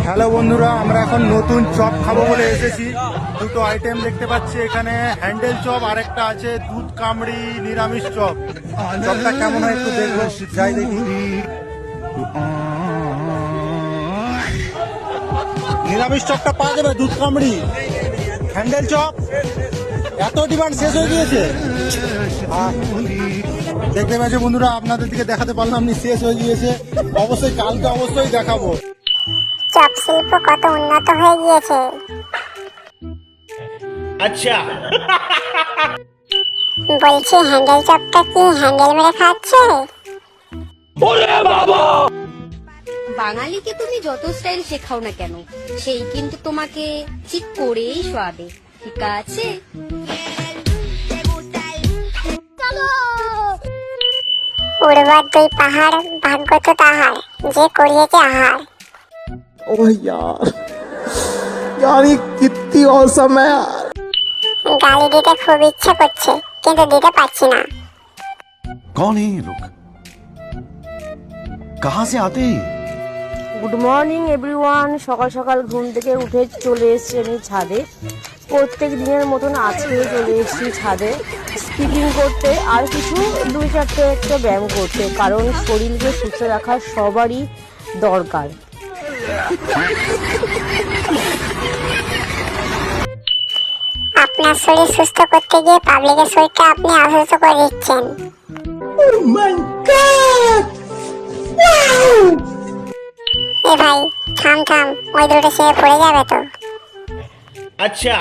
Hello বন্ধুরা, আমরা এখন নতুন চপ খাবো বলে এসেছি। দুটো আইটেম দেখতে পাচ্ছি এখানে, হ্যান্ডেল চপ আর একটা আছে দুধ কামড়ি নিরামিষ চপ। চপটা কেমন হয় একটু দেখবো, যাই দেখি। নিরামিষ চপটা পাওয়া যাবে? দুধ কামড়ি হ্যান্ডেল চপ এত ডিমান্ড শেষ হয়ে গিয়েছে। দেখতে পাচ্ছি বন্ধুরা, আপনাদের দিকে দেখাতে পারলাম না, শেষ হয়ে গিয়েছে। অবশ্যই কালকে অবশ্যই দেখাবো। চপ শিল্প কত উন্নত হয়ে গিয়েছে। আচ্ছা, বলছি হ্যান্ডেল চপটা কি হ্যান্ডেল মেরে খাচ্ছে? বাঙালিকে তুমি যত স্টাইল শেখাও না কেন, সেই কিন্তু তোমাকে ঠিক করেই শোয়াবে। ঠিক আছে? উড়বার দুই পাহাড়, ভাগ্য তো তাহার, যে করিয়েছে আহার। ओह यार यार ये कितनी औसम है यार। গালি দিতে খুব ইচ্ছে করছে, কিন্তু দিতে পারছি না। कौन है ये लोग? कहाँ से आते हैं? Good morning everyone. সকাল সকাল ঘুম থেকে উঠে চলে এসেছি আমি ছাদে। প্রত্যেক দিনের মতন আজকে চলে এসেছি ছাদে স্কিপিং করতে, আর কিছু 2-4টে একটা ব্যায়াম করতে, কারণ শরীরকে সুস্থ রাখা সবারই দরকার। আপনার শরীর সুস্থ করতে গিয়ে পাবলিকের শরীরটা আপনি অসুস্থ করে দিচ্ছেন। এ ভাই থাম থাম, ওই দুটো সে পড়ে যাবে তো। আচ্ছা।